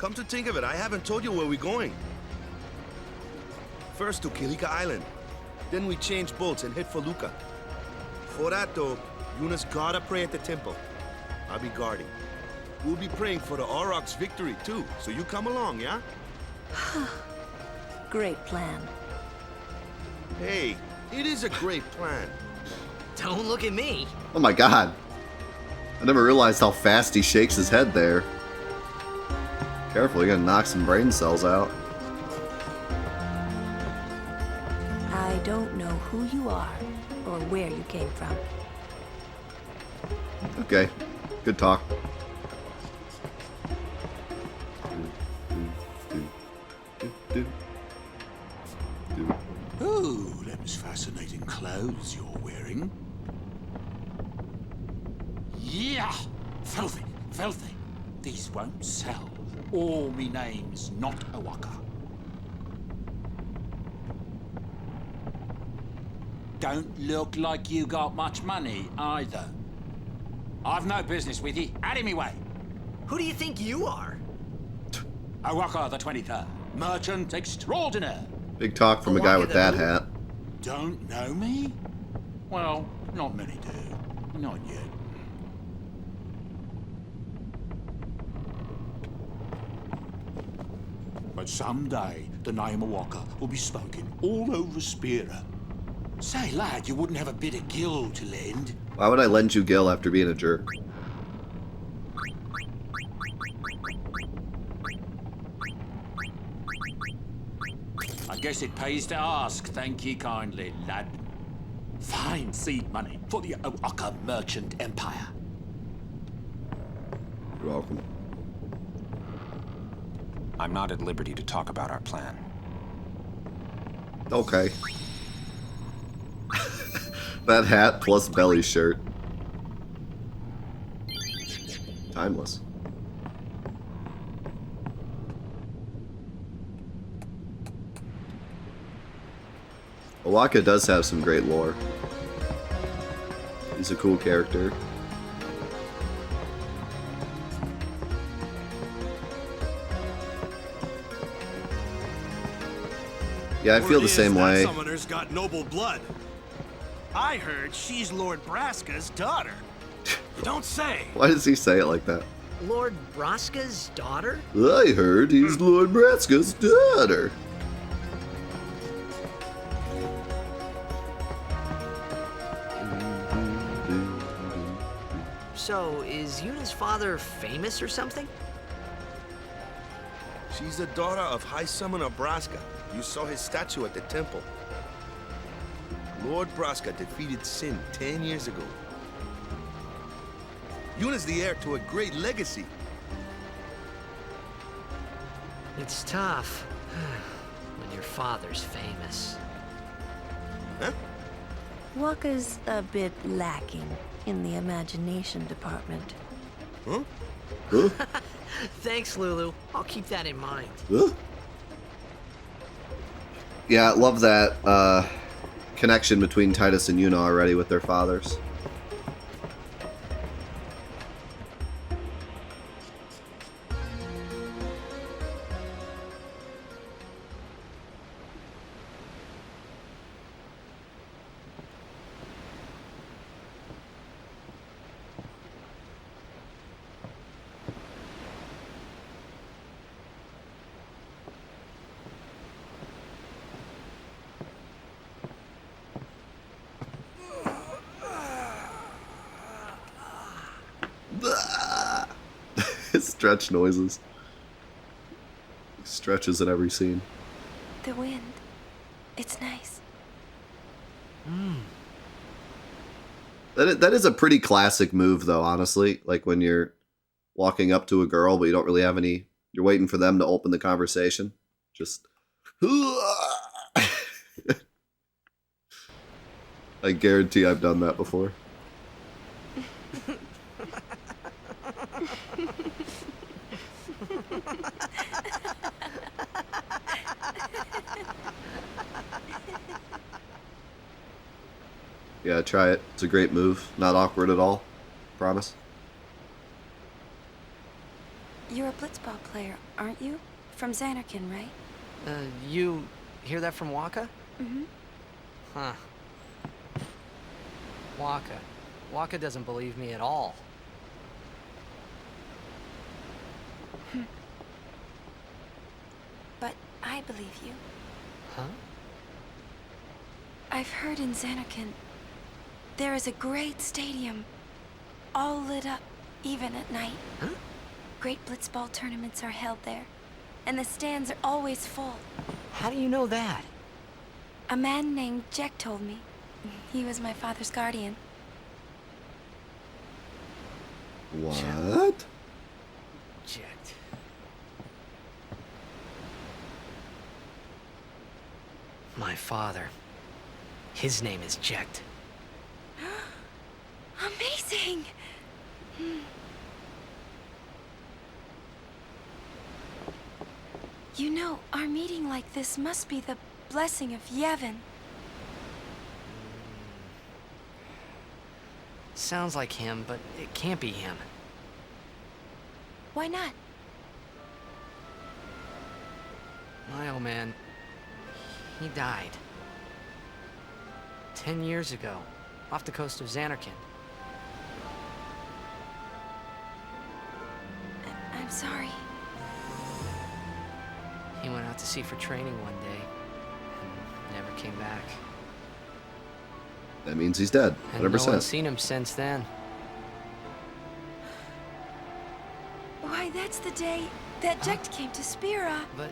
Come to think of it, I haven't told you where we're going. First to Kilika Island. Then we change boats and head for Luca. For that though, Yuna's gotta pray at the temple. I'll be guarding. We'll be praying for the Aurochs' victory too, so you come along, yeah? Great plan. Hey, it is a great plan. Don't look at me. Oh my god. I never realized how fast he shakes his head there. Careful, you're gonna knock some brain cells out. I don't know who you are or where you came from. Okay, good talk. Oh, them's fascinating clothes you're wearing. Yeah! Filthy, filthy. These won't sell. Or me name's not a waka. Don't look like you got much money, either. I've no business with you. Out of me way. Who do you think you are? Awaka the 23rd. Merchant extraordinaire. Big talk from a guy with that hat. Don't know me? Well, not many do. Not yet. But someday, the name of Waka will be spoken all over Spira. Say, lad, you wouldn't have a bit of gill to lend. Why would I lend you Gil after being a jerk? I guess it pays to ask, thank ye kindly, lad. Fine seed money for the Waka merchant empire. You're welcome. I'm not at liberty to talk about our plan. Okay. That hat plus belly shirt. Timeless. Awaka does have some great lore. He's a cool character. Yeah, I feel the same way. That summoner's got noble blood. I heard she's Lord Braska's daughter. You don't say. Why does he say it like that? Lord Braska's daughter? I heard he's Lord Braska's daughter. So, is Yuna's father famous or something? She's the daughter of High Summoner Braska. You saw his statue at the temple. Lord Braska defeated Sin 10 years ago. Yuna's the heir to a great legacy. It's tough when your father's famous. Huh? Waka's a bit lacking in the imagination department. Huh? Huh? Thanks, Lulu. I'll keep that in mind. Huh? Yeah, I love that connection between Titus and Yuna already with their fathers. Stretch noises. Stretches in every scene. The wind. It's nice. That is a pretty classic move, though, honestly. Like when you're walking up to a girl, but you don't really have any... You're waiting for them to open the conversation. Just... I guarantee I've done that before. Yeah, try it. It's a great move. Not awkward at all. Promise. You're a blitzball player, aren't you? From Xanarkin, right? You hear that from Waka? Mm-hmm. Huh. Waka. Waka doesn't believe me at all. But I believe you. Huh? I've heard in Xanarkin, there is a great stadium, all lit up, even at night. Huh? Great blitzball tournaments are held there, and the stands are always full. How do you know that? A man named Jecht told me. He was my father's guardian. What? Jecht. My father. His name is Jecht. Amazing! You know, our meeting like this must be the blessing of Yevon. Sounds like him, but it can't be him. Why not? My old man, he died. 10 years ago, off the coast of Xanarkin. I'm sorry. He went out to sea for training one day, and never came back. That means he's dead. And 100%. no one's seen him since then. Why, that's the day that Jecht came to Spira. But,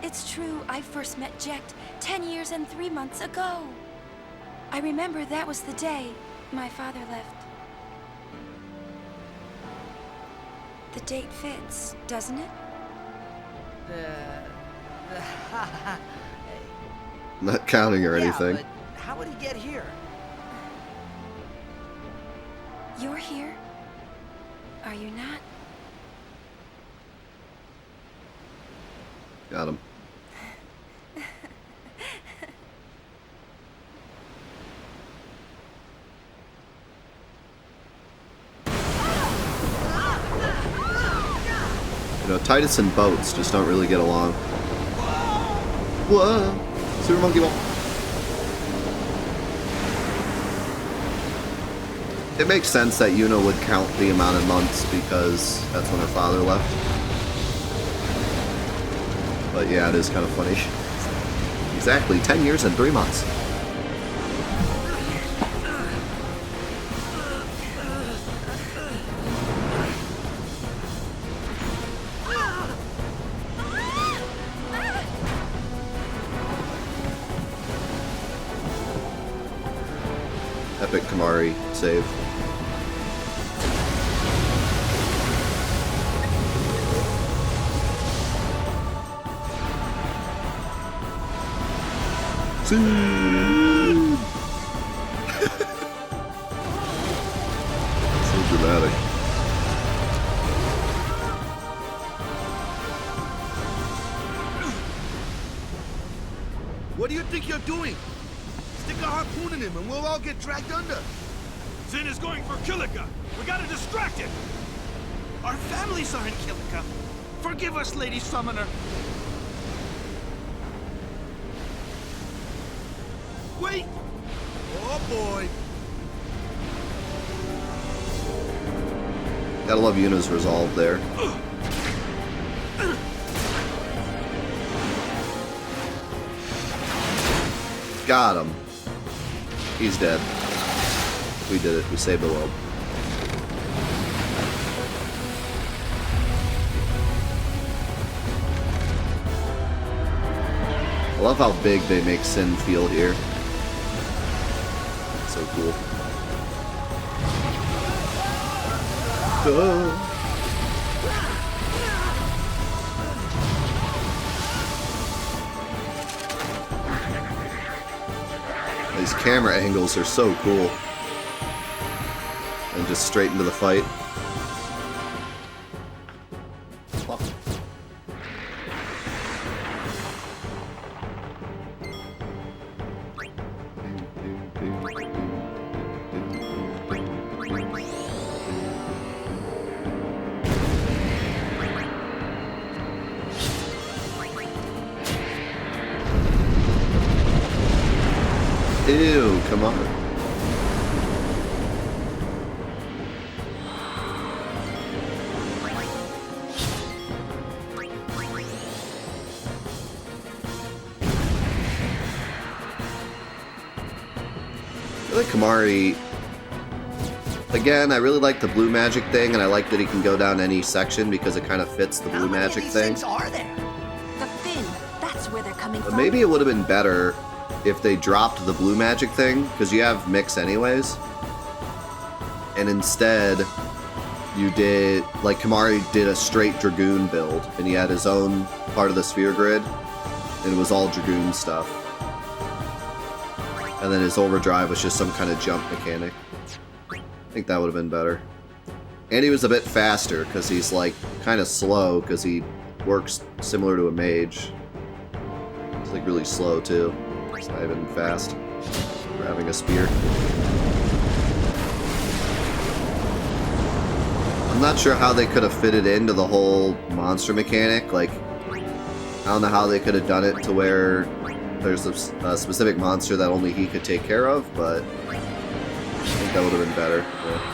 It's true, I first met Jecht 10 years and 3 months ago. I remember that was the day my father left. The date fits, doesn't it? Not counting or anything. Yeah, but how would he get here? You're here? Are you not? Got him. You know, Titus and boats just don't really get along. Whoa! Super Monkey Ball. It makes sense that Yuna would count the amount of months because that's when her father left. But yeah, it is kind of funny. Exactly, 10 years and 3 months. Epic Kamari save. So dramatic. What do you think you're doing? Stick a harpoon in him and we'll all get dragged under. Zin is going for Kilika. We gotta distract it. Our families are in Kilika. Forgive us, Lady Summoner. Wait! Oh boy! Gotta love Yuna's resolve there. Got him. He's dead. We did it. We saved the world. I love how big they make Sin feel here. So cool. These camera angles are so cool. And just straight into the fight. Ew, come on. I feel like Kamari, again, I really like the blue magic thing, and I like that he can go down any section because it kind of fits the blue magic thing. Are there? The fin, that's where they're coming But from. maybe it would have been better if they dropped the blue magic thing, because you have mix anyways. And instead, you did, like Kamari did a straight Dragoon build, and he had his own part of the sphere grid, and it was all Dragoon stuff. And then his overdrive was just some kind of jump mechanic. I think that would have been better. And he was a bit faster, because he's like kind of slow, because he works similar to a mage. He's like really slow too. He's not even fast for having a spear. I'm not sure how they could have fitted into the whole monster mechanic. Like, I don't know how they could have done it to where there's a specific monster that only he could take care of, but I think that would have been better. Yeah.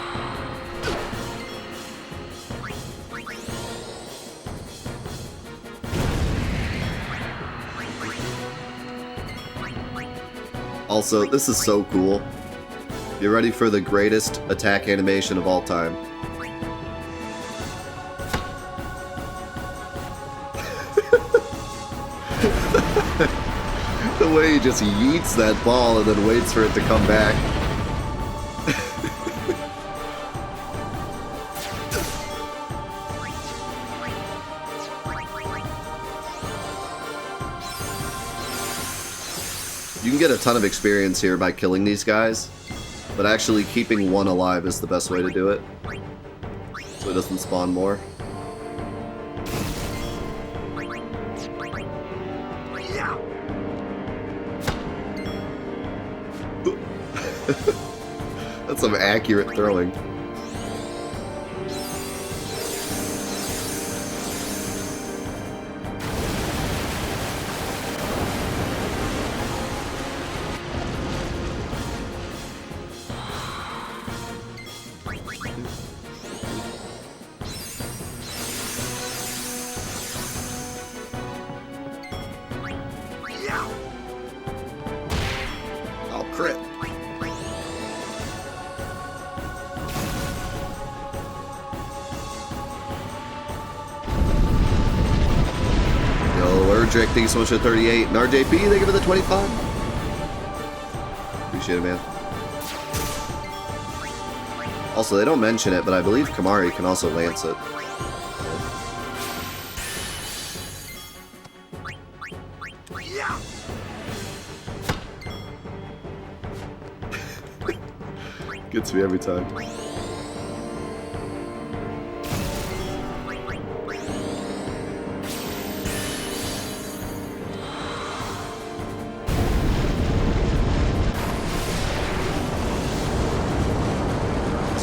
Also, this is so cool. You're ready for the greatest attack animation of all time. The way he just yeets that ball and then waits for it to come back. You can get a ton of experience here by killing these guys, but actually keeping one alive is the best way to do it, so it doesn't spawn more. That's some accurate throwing. Oh, crit. Jecht, thank you so much for the 38. And RJP, thank you for the 25. Appreciate it, man. Also, they don't mention it, but I believe Kamari can also lance it. Gets me every time.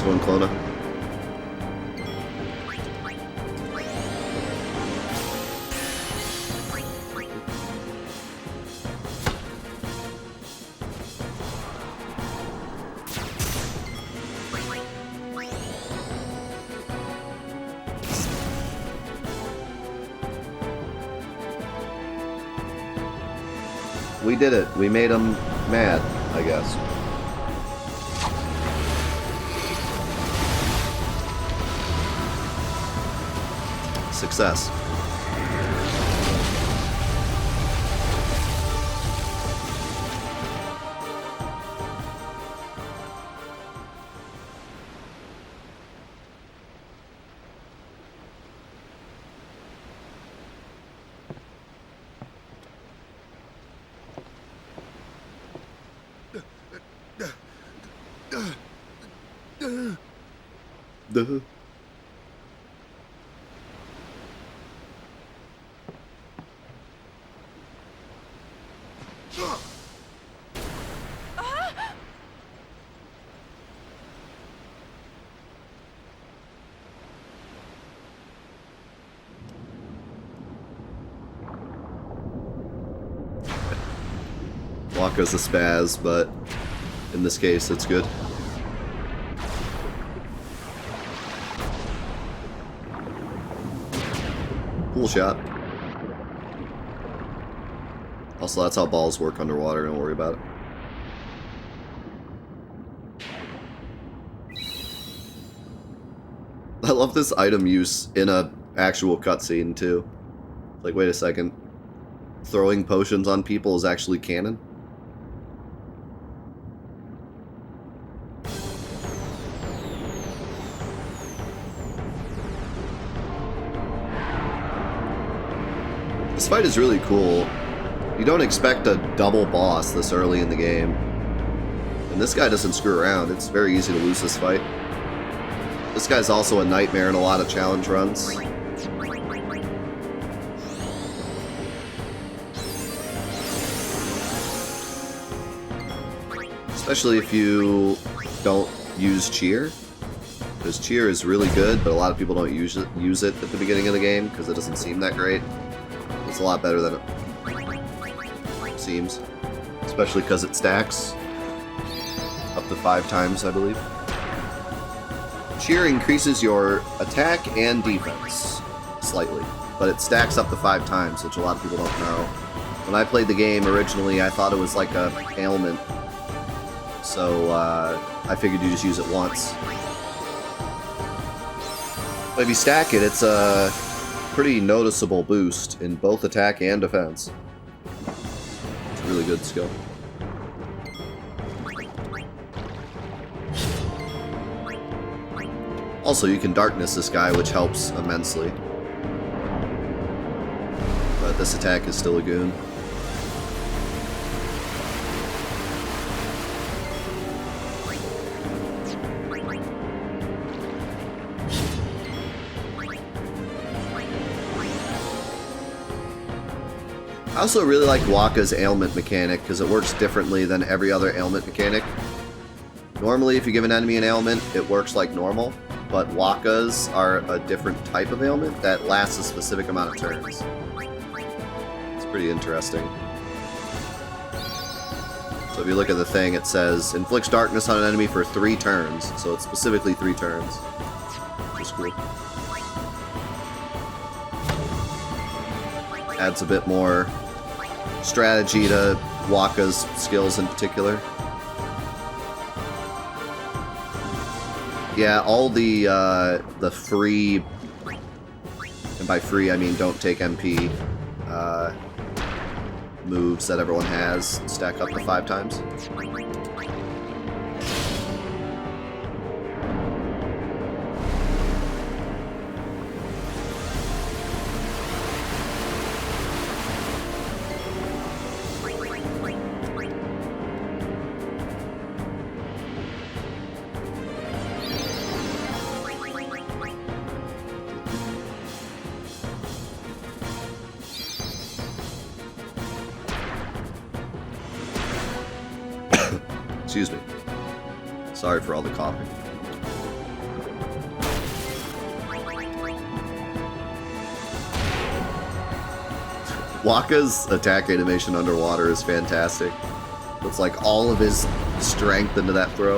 One Clona. We did it. We made them mad, I guess. Success. Duh. Waka's a spaz, but in this case, it's good. Cool shot. Also, that's how balls work underwater, don't worry about it. I love this item use in a actual cutscene too. Like, wait a second. Throwing potions on people is actually canon? This fight is really cool. You don't expect a double boss this early in the game. And this guy doesn't screw around. It's very easy to lose this fight. This guy's also a nightmare in a lot of challenge runs. Especially if you don't use cheer. Because cheer is really good, but a lot of people don't use it at the beginning of the game because it doesn't seem that great. It's a lot better than it seems. Especially because it stacks up to 5 times, I believe. Cheer increases your attack and defense slightly, but it stacks up to 5 times, which a lot of people don't know. When I played the game originally, I thought it was like a ailment, so I figured you just use it once. But if you stack it, it's a pretty noticeable boost in both attack and defense. It's a really good skill. Also, you can darkness this guy, which helps immensely. But this attack is still a goon. I also really like Waka's ailment mechanic because it works differently than every other ailment mechanic. Normally, if you give an enemy an ailment, it works like normal. But Waka's are a different type of ailment that lasts a specific amount of turns. It's pretty interesting. So if you look at the thing, it says, inflicts darkness on an enemy for 3 turns. So it's specifically 3 turns. Which is cool. Adds a bit more strategy to Waka's skills in particular. Yeah, all the free, and by free I mean don't take MP, moves that everyone has stack up to 5 times. Excuse me. Sorry for all the coughing. Waka's attack animation underwater is fantastic. It's like all of his strength into that throw.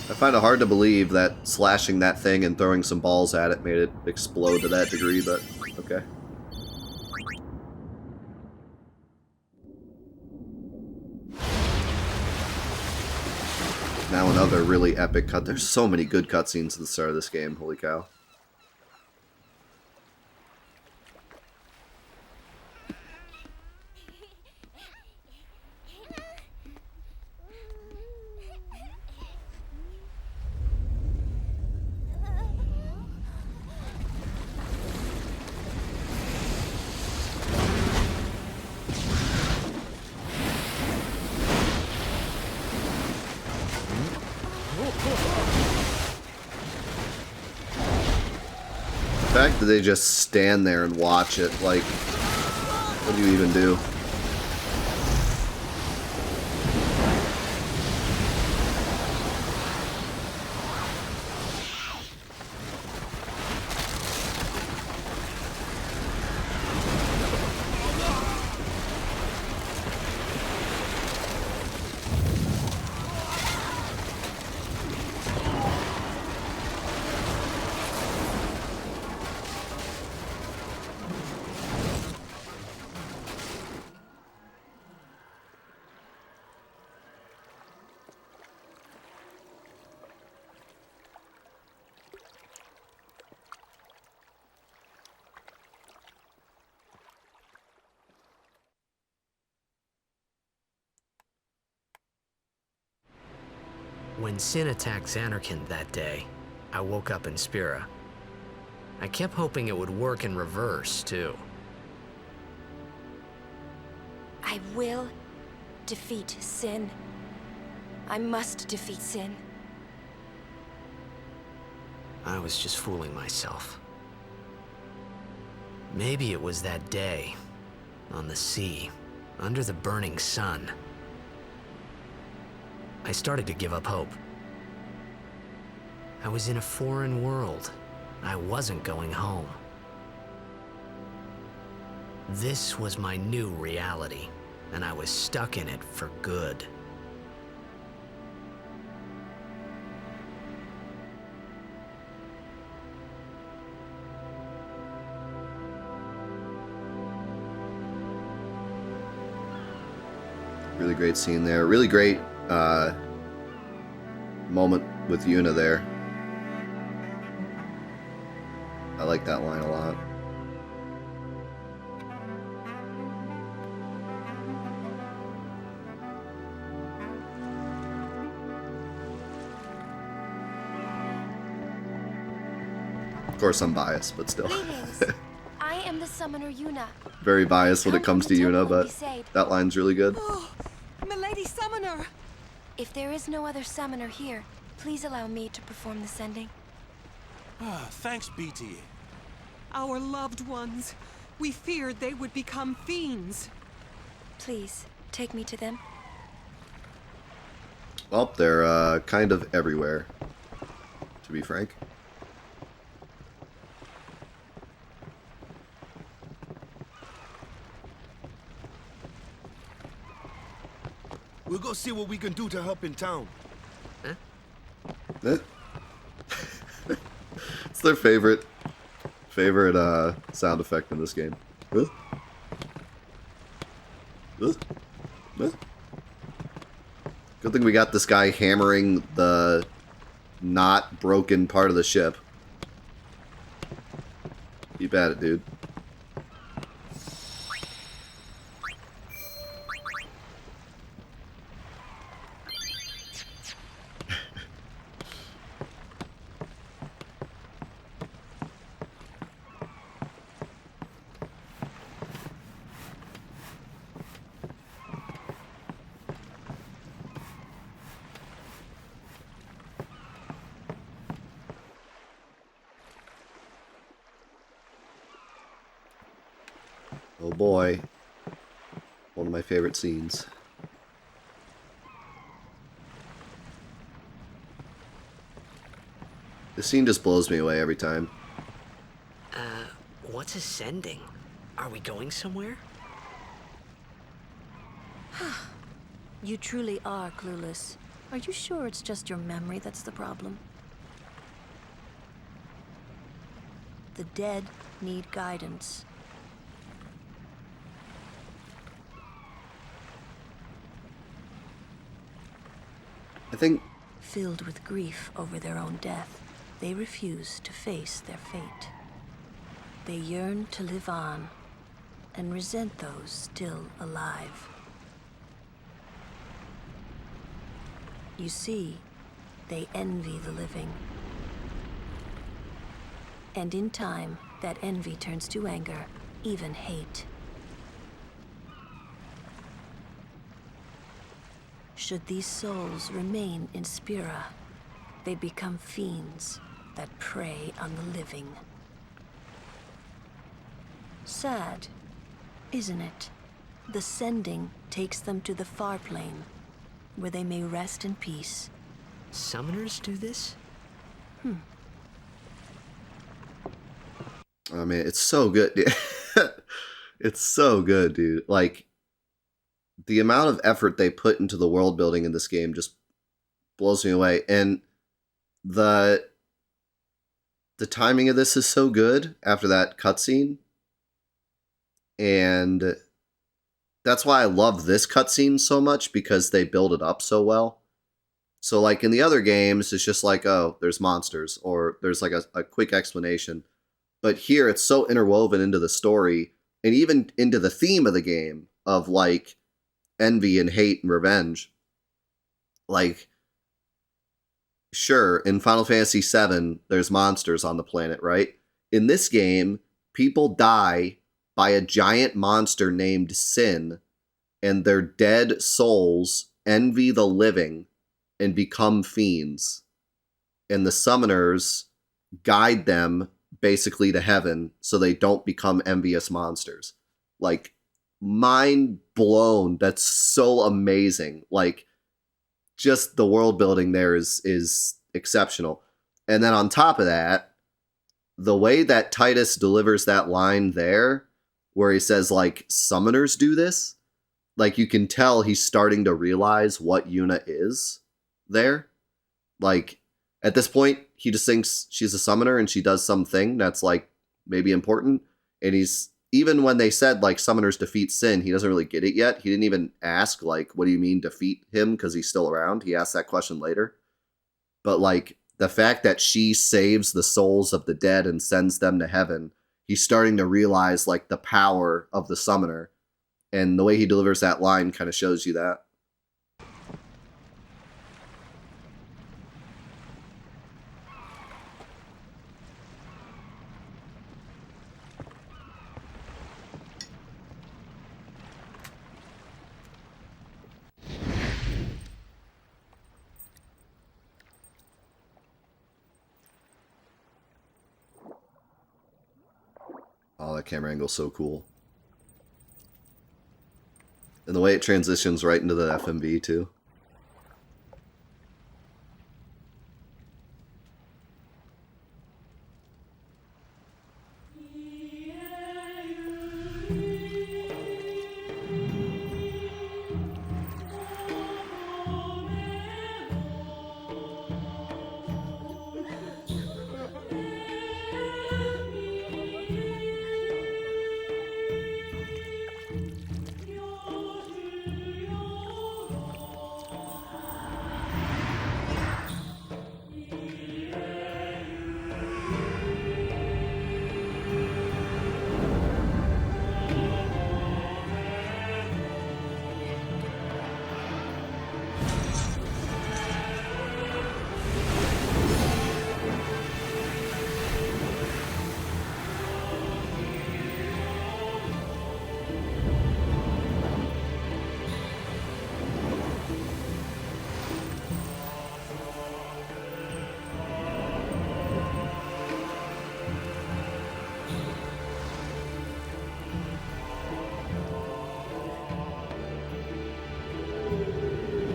I find it hard to believe that slashing that thing and throwing some balls at it made it explode to that degree, but okay. Now another really epic cut. There's so many good cutscenes at the start of this game, holy cow. The fact that they just stand there and watch it, like, what do you even do? When Sin attacked Xanarkand that day, I woke up in Spira. I kept hoping it would work in reverse, too. I will defeat Sin. I must defeat Sin. I was just fooling myself. Maybe it was that day, on the sea, under the burning sun. I started to give up hope. I was in a foreign world. I wasn't going home. This was my new reality, and I was stuck in it for good. Really great scene there. Really great moment with Yuna there. I like that line a lot. Of course, I'm biased, but still. Greetings. I am the summoner Yuna. Very biased when it Come comes from to the Yuna, temple but of Besaid. that line's really good. Oh, Milady Summoner! If there is no other summoner here, please allow me to perform the sending. Thanks, BT. Our loved ones. We feared they would become fiends. Please, take me to them. Well, they're kind of everywhere, to be frank. We'll go see what we can do to help in town. Eh? It's their favorite sound effect in this game. Huh? Huh? Huh? Good thing we got this guy hammering the not broken part of the ship. Keep at it, dude. Oh boy. One of my favorite scenes. This scene just blows me away every time. What's ascending? Are we going somewhere? You truly are clueless. Are you sure it's just your memory that's the problem? The dead need guidance. I think Filled with grief over their own death, they refuse to face their fate. They yearn to live on and resent those still alive. You see, they envy the living. And in time, that envy turns to anger, even hate. Should these souls remain in Spira, they become fiends that prey on the living. Sad, isn't it? The sending takes them to the far plane, where they may rest in peace. Summoners do this? I mean, it's so good, dude. It's so good, dude. Like, the amount of effort they put into the world building in this game just blows me away. And the timing of this is so good after that cutscene. And that's why I love this cutscene so much, because they build it up so well. So, like, in the other games, it's just like, oh, there's monsters, or there's like a quick explanation. But here, it's so interwoven into the story, and even into the theme of the game, of, like, envy and hate and revenge. Like, sure, in Final Fantasy VII, there's monsters on the planet, right? In this game, people die by a giant monster named Sin, and their dead souls envy the living and become fiends. And the summoners guide them basically to heaven so they don't become envious monsters. Like, mind blown. That's so amazing. Like, just the world building there is exceptional. And then on top of that, the way that Titus delivers that line there, where he says, like, summoners do this, like, you can tell he's starting to realize what Yuna is there. Like, at this point, he just thinks she's a summoner and she does something that's, like, maybe important. And he's, even when they said, like, summoners defeat Sin, he doesn't really get it yet. He didn't even ask, like, what do you mean defeat him because he's still around? He asked that question later. But, like, the fact that she saves the souls of the dead and sends them to heaven, he's starting to realize, like, the power of the summoner. And the way he delivers that line kind of shows you that. Oh, that camera angle's so cool. And the way it transitions right into the FMV, too.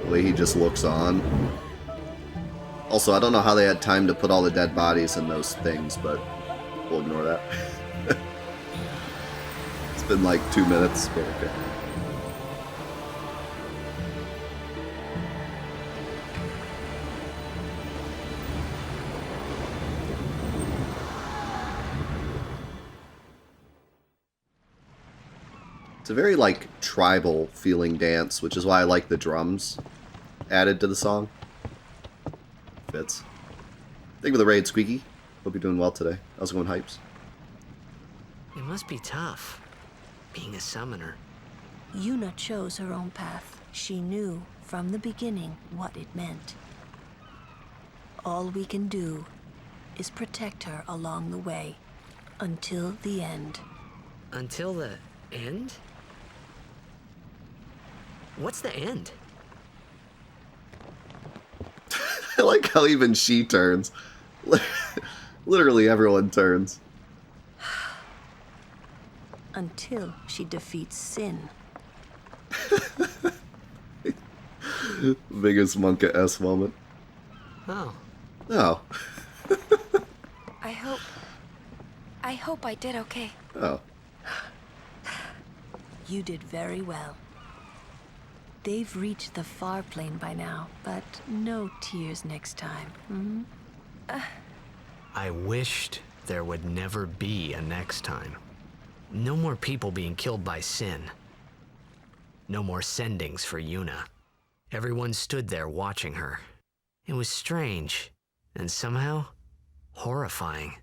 The way he just looks on. Also, I don't know how they had time to put all the dead bodies in those things, but we'll ignore that. It's been like 2 minutes, but okay. It's a very, like, tribal feeling dance, which is why I like the drums added to the song. Fits. Thank you for the raid, Squeaky. Hope you're doing well today. How's it going, Hypes? It must be tough, being a summoner. Yuna chose her own path. She knew from the beginning what it meant. All we can do is protect her along the way, until the end. Until the end? What's the end? I like how even she turns. Literally everyone turns. Until she defeats Sin. Biggest Monka S moment. Oh. Oh. I hope I did okay. Oh. You did very well. They've reached the far plane by now, but no tears next time. Hmm? I wished there would never be a next time. No more people being killed by Sin. No more sendings for Yuna. Everyone stood there watching her. It was strange, and somehow horrifying.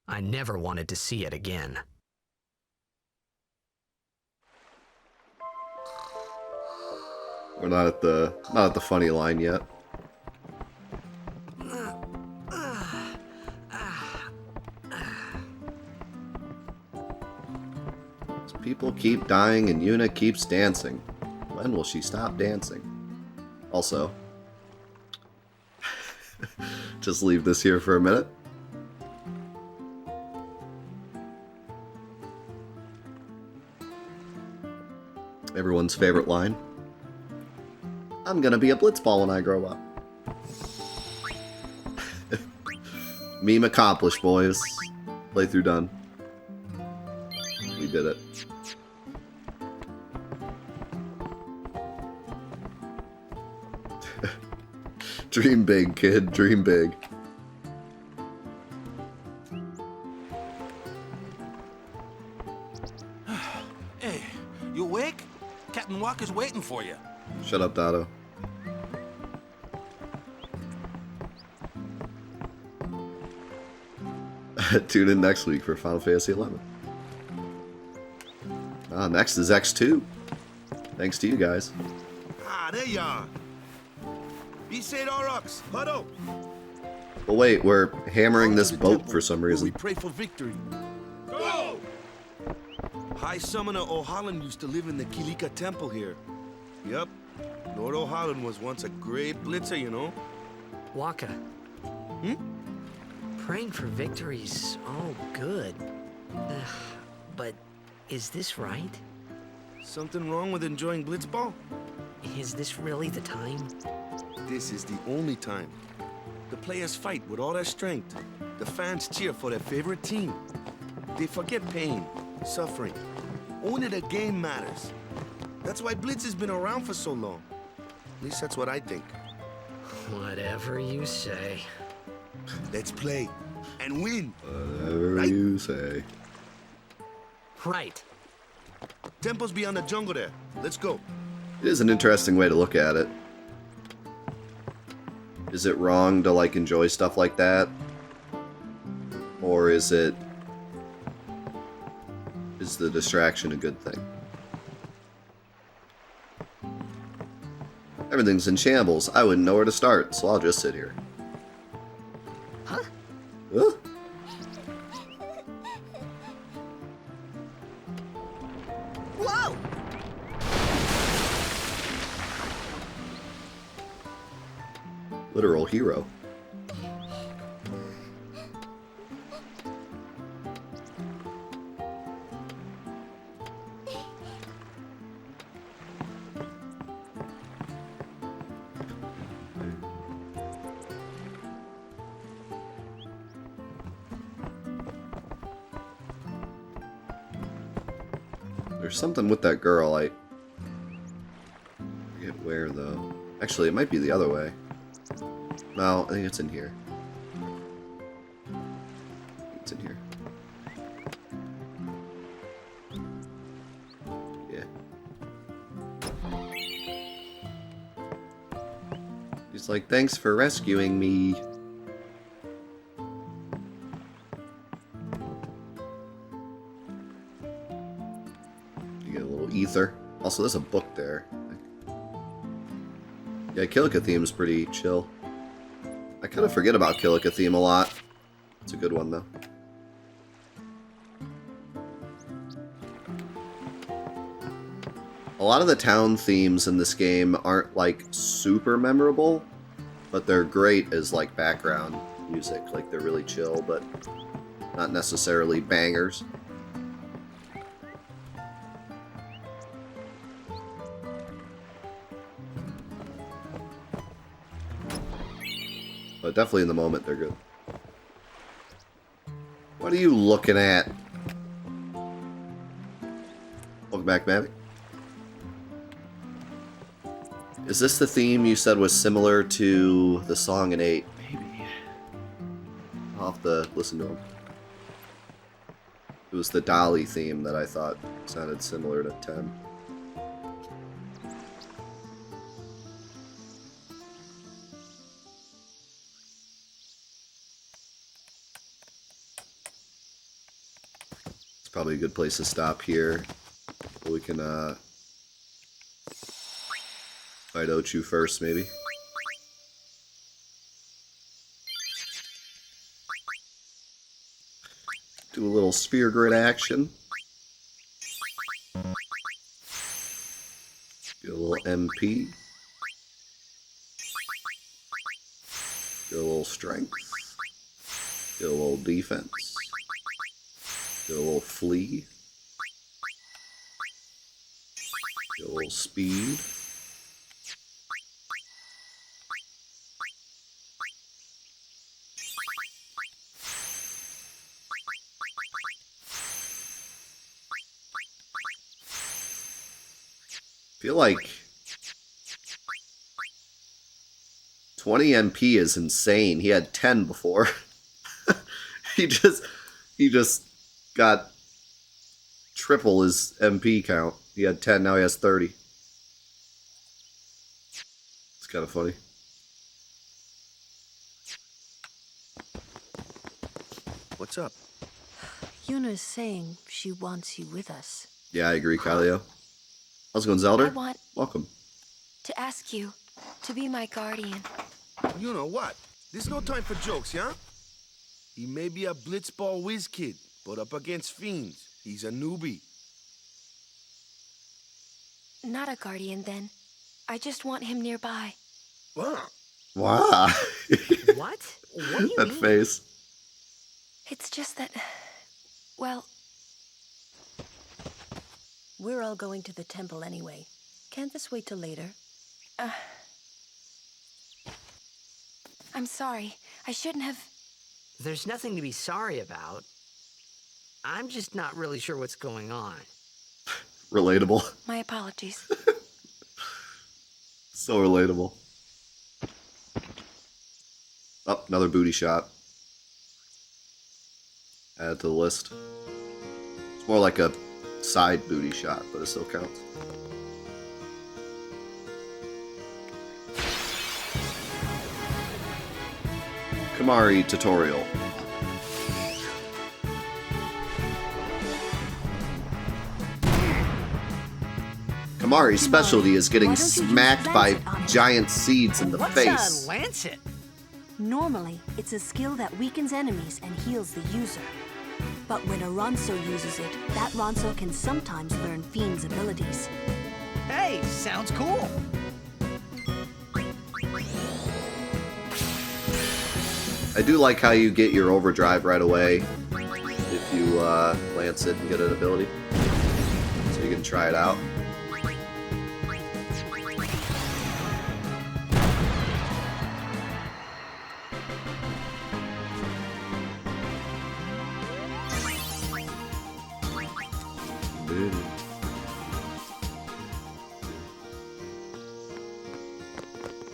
I never wanted to see it again. We're not at the funny line yet. People keep dying and Yuna keeps dancing. When will she stop dancing? Also, just leave this here for a minute. Everyone's favorite line. I'm gonna be a blitzball when I grow up. Meme accomplished, boys. Playthrough done. We did it. Dream big, kid. Dream big. Hey, you awake? Captain Walker's waiting for you. Shut up, Dotto. Tune in next week for Final Fantasy XI. Next is X2. Thanks to you guys. Ah, there you are. Be said, Aurochs. Huddle. But wait, we're hammering On to this the boat temple, for some where reason. we pray for victory. Go! High Summoner O'Holland used to live in the Kilika temple here. Yep. Lord O'Holland was once a great blitzer, you know. Waka. Praying for victory's all good. But is this right? Something wrong with enjoying blitzball? Is this really the time? This is the only time. The players fight with all their strength. The fans cheer for their favorite team. They forget pain, suffering. Only the game matters. That's why Blitz has been around for so long. At least that's what I think. Whatever you say. Let's play and win. Whatever Right? you say. Right. Temple's beyond the jungle there. Let's go. It is an interesting way to look at it. Is it wrong to like enjoy stuff like that? Or is the distraction a good thing? Everything's in shambles. I wouldn't know where to start, so I'll just sit here. Huh? Huh? Whoa! Literal hero. There's something with that girl, I forget where though. Actually, it might be the other way. No, I think it's in here. It's in here. Yeah. He's like, thanks for rescuing me. You get a little ether. Also, there's a book there. Yeah, Kilika theme's pretty chill. I kind of forget about Kilika theme a lot. It's a good one, though. A lot of the town themes in this game aren't, like, super memorable, but they're great as, like, background music. Like, they're really chill, but not necessarily bangers. But definitely in the moment, they're good. What are you looking at? Welcome back, Mavic. Is this the theme you said was similar to the song in 8? Maybe. I'll have to listen to them. It was the Dolly theme that I thought sounded similar to 10. It's probably a good place to stop here. We can fight Ochu first, maybe. Do a little spear grid action. little MP. Get a little strength. Get a little defense. Get a little flee. Get a little speed. I feel like 20 MP is insane. He had 10 before. he just got triple his MP count. He had 10, now he has 30. It's kind of funny. What's up? Yuna's saying she wants you with us. Yeah, I agree, Kylio. How's it going, Zelda? I want Welcome. to ask you to be my guardian. You know what? There's no time for jokes, yeah? He may be a blitzball whiz kid, but up against fiends, he's a newbie. Not a guardian, then. I just want him nearby. Wow. Wow. What? What do you That mean? face. It's just that, well, We're all going to the temple anyway. Can't this wait till later? I'm sorry. I shouldn't have... There's nothing to be sorry about. I'm just not really sure what's going on. Relatable. My apologies. So relatable. Oh, another booty shot. Add to the list. It's more like a side booty shot, but it still counts. Kamari tutorial. Kamari's specialty is getting why don't you use smacked by Lancet on it? giant seeds in the What's face. a lancet? Normally, it's a skill that weakens enemies and heals the user. But when a Ronso uses it, that Ronso can sometimes learn Fiend's abilities. Hey, sounds cool. I do like how you get your overdrive right away if you lance it and get an ability. So you can try it out.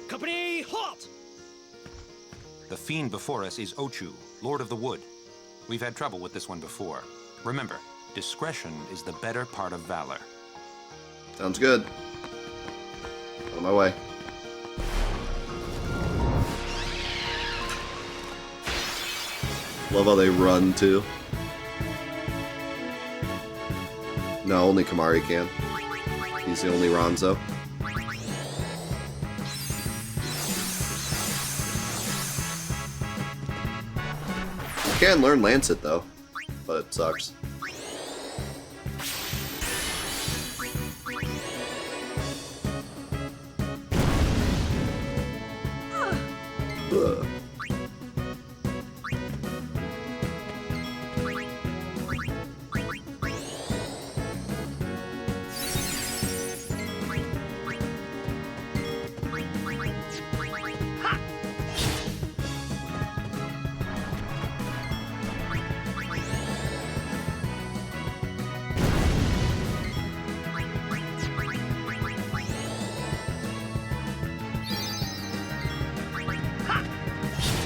Company, halt! The fiend before us is Ochu, Lord of the Wood. We've had trouble with this one before. Remember, discretion is the better part of valor. Sounds good. On my way. Love how they run too. No, only Kamari can. He's the only Ronzo. You can learn Lancet though, but it sucks. Ugh.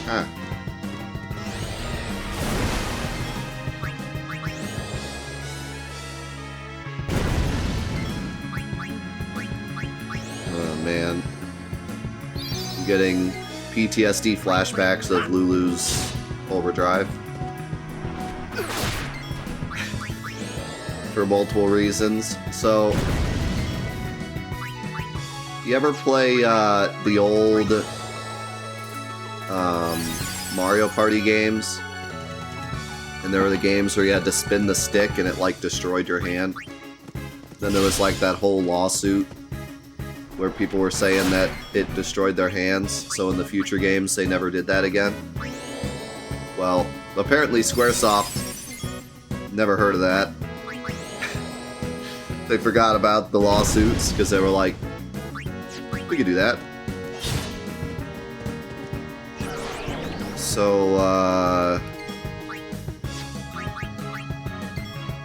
Huh. Oh man. I'm getting PTSD flashbacks of Lulu's overdrive. For multiple reasons. So, you ever play the old Mario Party games? And there were the games where you had to spin the stick and it like destroyed your hand. Then there was like that whole lawsuit where people were saying that it destroyed their hands, so in the future games they never did that again. Well, apparently Squaresoft never heard of that. They forgot about the lawsuits because they were like, we could do that. So,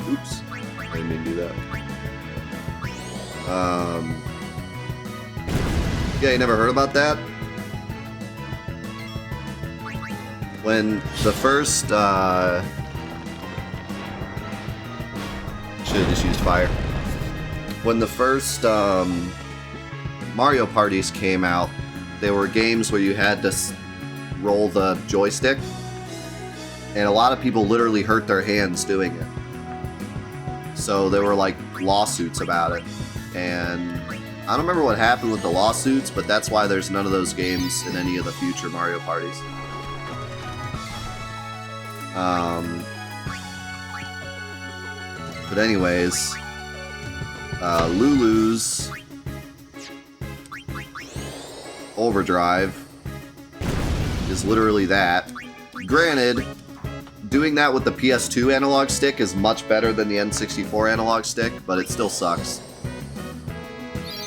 oops, I didn't mean to do that. Yeah, you never heard about that? When the first, should have just used fire. When the first, Mario parties came out, they were games where you had to roll the joystick, and a lot of people literally hurt their hands doing it. So there were like lawsuits about it, and I don't remember what happened with the lawsuits, but that's why there's none of those games in any of the future Mario parties. But anyways, Lulu's Overdrive is literally that. Granted, doing that with the PS2 analog stick is much better than the N64 analog stick, but it still sucks.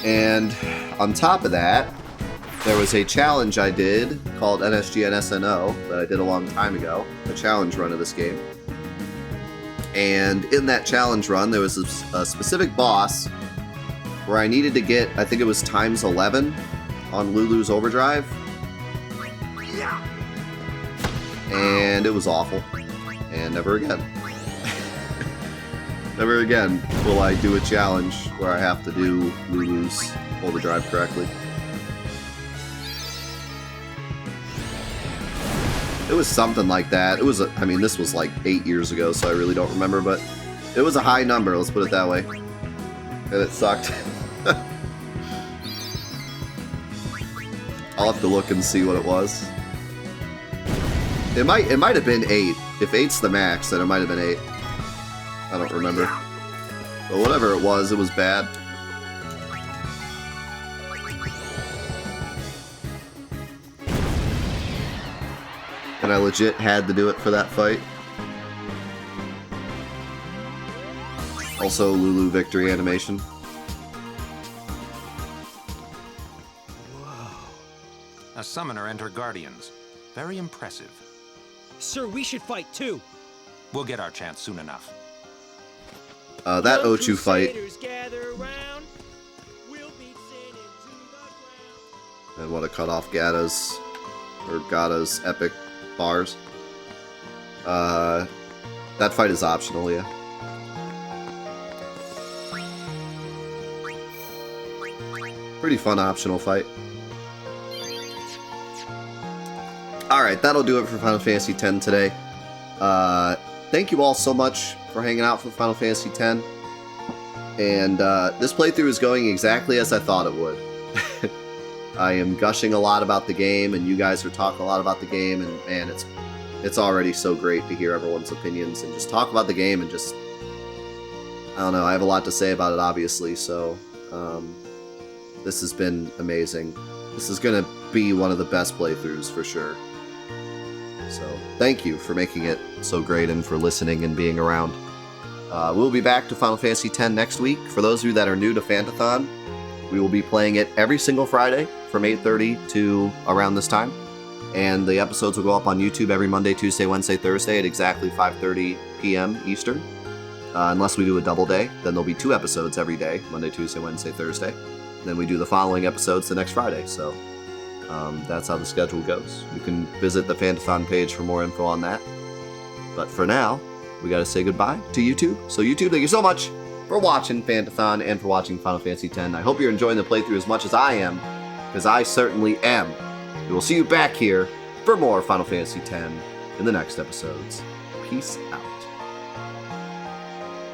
And on top of that, there was a challenge I did called NSG and SNO that I did a long time ago, a challenge run of this game. And in that challenge run, there was a specific boss where I needed to get, I think it was times 11 on Lulu's Overdrive. And it was awful. And never again. Never again will I do a challenge where I have to do Lulu's Overdrive correctly. It was something like that. It was, I mean, this was like 8 years ago, so I really don't remember, but it was a high number, let's put it that way. And it sucked. I'll have to look and see what it was. It might have been 8. If 8's the max, then it might have been 8. I don't remember. But whatever it was bad. And I legit had to do it for that fight. Also, Lulu victory animation. A summoner and her guardians. Very impressive. Sir, we should fight too. We'll get our chance soon enough. That Ochu fight. I want to cut off Gata's epic bars. That fight is optional, yeah. Pretty fun optional fight. Alright, that'll do it for Final Fantasy X today. Thank you all so much for hanging out for Final Fantasy X. And this playthrough is going exactly as I thought it would. I am gushing a lot about the game, and you guys are talking a lot about the game, and man, it's already so great to hear everyone's opinions and just talk about the game and just... I don't know, I have a lot to say about it, obviously, so... this has been amazing. This is gonna be one of the best playthroughs, for sure. So, thank you for making it so great and for listening and being around. We'll be back to Final Fantasy X next week. For those of you that are new to Fantathon, we will be playing it every single Friday from 8:30 to around this time. And the episodes will go up on YouTube every Monday, Tuesday, Wednesday, Thursday at exactly 5:30 p.m. Eastern. Unless we do a double day, then there'll be 2 episodes every day, Monday, Tuesday, Wednesday, Thursday. And then we do the following episodes the next Friday, so that's how the schedule goes. You can visit the Fantathon page for more info on that. But for now, we gotta say goodbye to YouTube. So YouTube, thank you so much for watching Fantathon and for watching Final Fantasy X. I hope you're enjoying the playthrough as much as I am, because I certainly am. We will see you back here for more Final Fantasy X in the next episodes. Peace out.